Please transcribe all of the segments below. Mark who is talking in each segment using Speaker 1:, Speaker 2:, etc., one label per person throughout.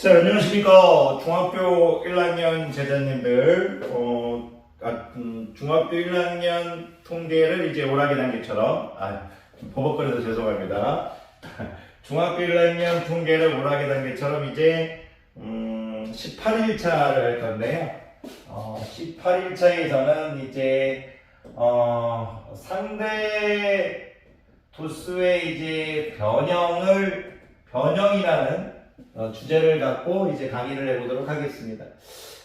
Speaker 1: 자, 안녕하십니까. 중학교 1학년 제자님들, 중학교 1학년 통계를 이제 오락의 단계처럼, 버벅거려서 죄송합니다. 중학교 1학년 통계를 오락의 단계처럼 이제, 18일차를 할 건데요. 18일차에서는 이제, 상대 도수의 이제 변형이라는 주제를 갖고 이제 강의를 해보도록 하겠습니다.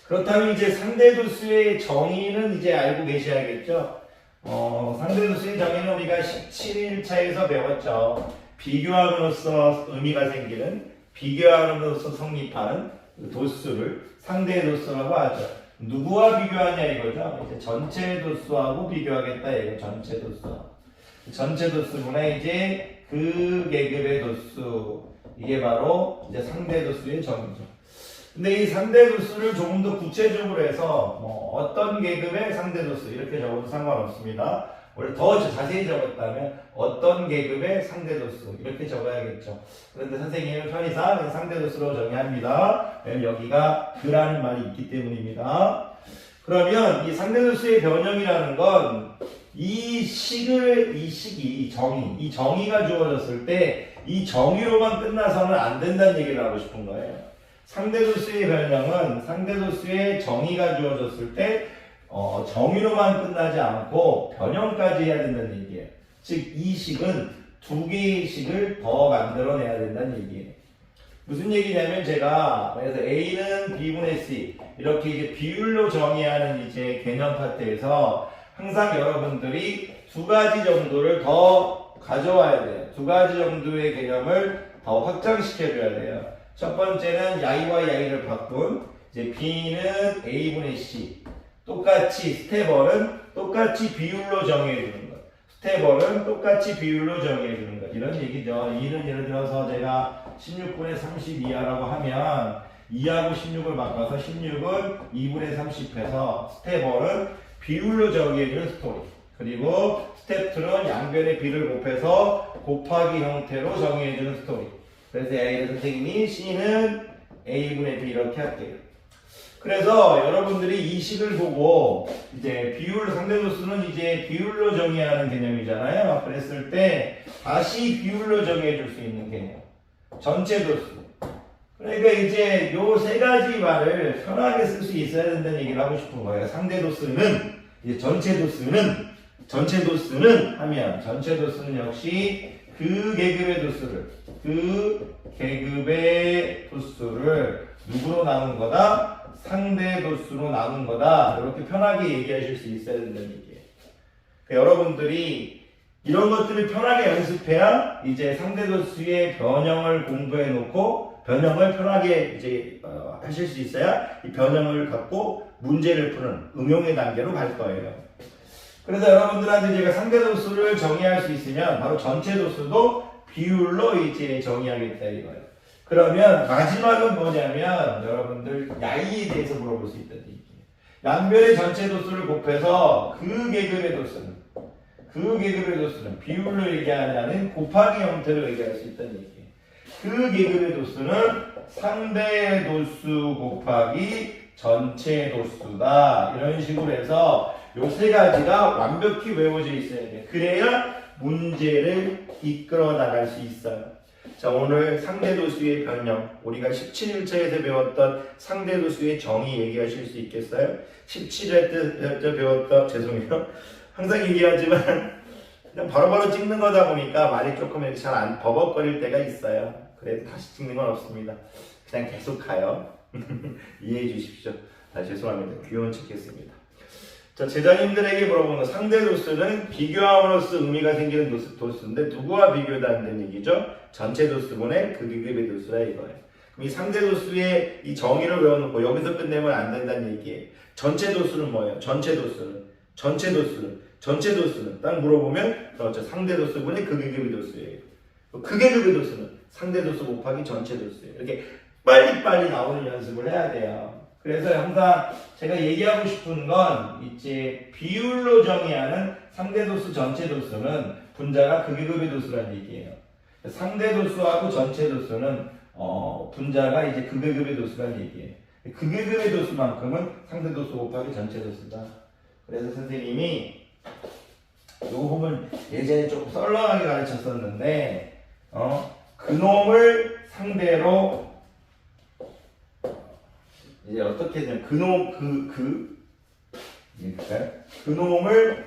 Speaker 1: 그렇다면 이제 상대도수의 정의는 이제 알고 계셔야겠죠? 상대도수의 정의는 우리가 17일차에서 배웠죠. 비교함으로써 의미가 생기는, 비교함으로써 성립하는 도수를 상대도수라고 하죠. 누구와 비교하냐 이거죠. 이제 전체 도수하고 비교하겠다 이거 전체 도수. 전체 도수분의 이제 그 계급의 도수. 이게 바로 이제 상대도수의 정의죠. 근데 이 상대도수를 조금 더 구체적으로 해서 어떤 계급의 상대도수 이렇게 적어도 상관없습니다. 원래 더 자세히 적었다면 어떤 계급의 상대도수 이렇게 적어야겠죠. 그런데 선생님은 편의상 상대도수로 정의합니다. 여기가 그라는 말이 있기 때문입니다. 그러면 이 상대도수의 변형이라는 건 이 정의가 주어졌을 때 이 정의로만 끝나서는 안 된다는 얘기를 하고 싶은 거예요. 상대도수의 변형은 상대도수의 정의가 주어졌을 때 정의로만 끝나지 않고 변형까지 해야 된다는 얘기예요. 즉 이 식은 두 개의 식을 더 만들어내야 된다는 얘기예요. 무슨 얘기냐면 제가 그래서 A는 B분의 C 이렇게 이제 비율로 정의하는 이제 개념 파트에서 항상 여러분들이 두 가지 정도를 더 가져와야 돼요. 두 가지 정도의 개념을 더 확장시켜줘야 돼요. 첫 번째는 야이와 야이를 바꾼 이제 B는 A분의 C 똑같이 스텝1은 똑같이 비율로 정의해주는 것 스텝1은 똑같이 비율로 정의해주는 것 이런 얘기죠. 2는 예를 들어서 제가 16분의 32하라고 하면 2하고 16을 바꿔서 16은 2분의 30해서 스텝1은 비율로 정의해주는 스토리 그리고 스텝 2는 양변의 비를 곱해서 곱하기 형태로 정의해주는 스토리. 그래서 A의 선생님이 C는 A분의 B 이렇게 할게요. 그래서 여러분들이 이 식을 보고 이제 상대도수는 이제 비율로 정의하는 개념이잖아요. 그랬을 때 다시 비율로 정의해줄 수 있는 개념. 전체 도수. 그러니까 이제 요 세 가지 말을 편하게 쓸 수 있어야 된다는 얘기를 하고 싶은 거예요. 상대도수는 이제 전체 도수는 역시 그 계급의 도수를 누구로 나눈 거다? 상대 도수로 나눈 거다. 이렇게 편하게 얘기하실 수 있어야 된다는 얘기예요. 그러니까 여러분들이 이런 것들을 편하게 연습해야 이제 상대 도수의 변형을 공부해 놓고 변형을 편하게 이제 하실 수 있어야 이 변형을 갖고 문제를 푸는 응용의 단계로 갈 거예요. 그래서 여러분들한테 제가 상대도수를 정의할 수 있으면 바로 전체 도수도 비율로 이제 정의하겠다 이거예요. 그러면 마지막은 뭐냐면 여러분들 야이에 대해서 물어볼 수 있다는 얘기예요. 양변의 전체 도수를 곱해서 그 계급의 도수는 비율로 얘기하냐는 곱하기 형태로 얘기할 수 있다는 얘기예요. 그 계급의 도수는 상대 도수 곱하기 전체 도수다. 이런 식으로 해서 요 세 가지가 완벽히 외워져 있어야 돼요. 그래야 문제를 이끌어 나갈 수 있어요. 자, 오늘 상대도수의 변형, 우리가 17일차에서 배웠던 상대도수의 정의 얘기하실 수 있겠어요? 17일 때 배웠던, 죄송해요. 항상 얘기하지만 그냥 바로바로 찍는 거다 보니까 말이 조금 이렇게 잘 안 버벅거릴 때가 있어요. 그래서 다시 찍는 건 없습니다. 그냥 계속 가요. 이해해 주십시오. 죄송합니다. 귀여운 척 했습니다. 자, 제자님들에게 물어보는 상대도수는 비교함으로써 의미가 생기는 도수인데 누구와 비교한다는 얘기죠? 전체 도수분의 그 계급의 도수라 이거예요. 그럼 이 상대도수의 이 정의를 외워놓고 여기서 끝내면 안 된다는 얘기예요. 전체 도수는 뭐예요? 전체 도수는 딱 물어보면 그렇죠. 상대도수분의 그 계급의 도수예요. 그 계급의 도수는 상대도수 곱하기 전체 도수예요. 이렇게 빨리빨리 나오는 연습을 해야 돼요. 그래서 항상 제가 얘기하고 싶은 건 이제 비율로 정의하는 상대도수, 전체도수는 분자가 그 계급의 도수라는 얘기예요. 상대도수하고 전체도수는 분자가 이제 극의 도수라는 얘기예요. 극의 도수만큼은 상대 도수 곱하기 전체 도수다. 그래서 선생님이 요거 보면 예전에 조금 썰렁하게 가르쳤었는데 그놈을 상대로 이제 어떻게 되면 그놈을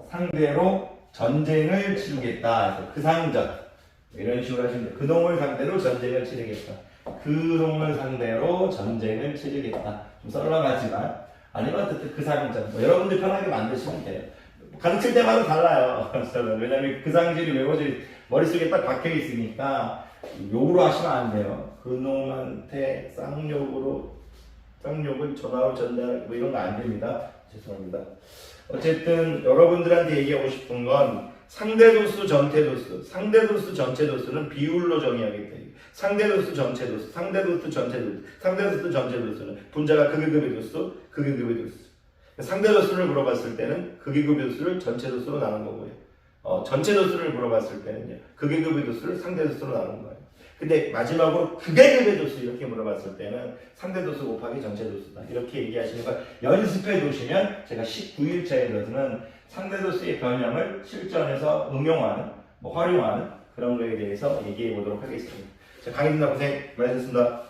Speaker 1: 상대로 전쟁을 치르겠다. 그래서 그상전 이런 식으로 하시면 돼요. 그놈을 상대로 전쟁을 치르겠다. 그놈을 상대로 전쟁을 치르겠다. 좀 썰렁하지만 아니면 어쨌든 그상전 뭐 여러분들 편하게 만드시면 돼요. 가르칠 때마다 달라요. 왜냐면 그 상질이 외워질 머릿속에 딱 박혀 있으니까 욕으로 하시면 안 돼요. 그놈한테 쌍욕은 전화로 전달 뭐 이런 거 안 됩니다. 죄송합니다. 어쨌든 여러분들한테 얘기하고 싶은 건 상대도수, 전체도수. 상대도수, 전체도수는 비율로 정의하겠다. 상대도수, 전체도수. 상대도수, 전체도수. 상대도수, 전체도수는 분자가 극의 도수, 극의 도수. 상대도수를 물어봤을 때는 극의 도수를 전체도수로 나눈 거고요. 전체도수를 물어봤을 때는요. 극의 도수를 상대도수로 나눈 거예요. 근데 마지막으로 극의 도수 이렇게 물어봤을 때는 상대도수 곱하기 전체도수다. 이렇게 얘기하시는 걸 연습해 두시면 제가 19일차에서는 상대도수의 변형을 실전에서 응용하는, 활용하는 그런 거에 대해서 얘기해 보도록 하겠습니다. 자, 강의 듣는 고생 많으셨습니다.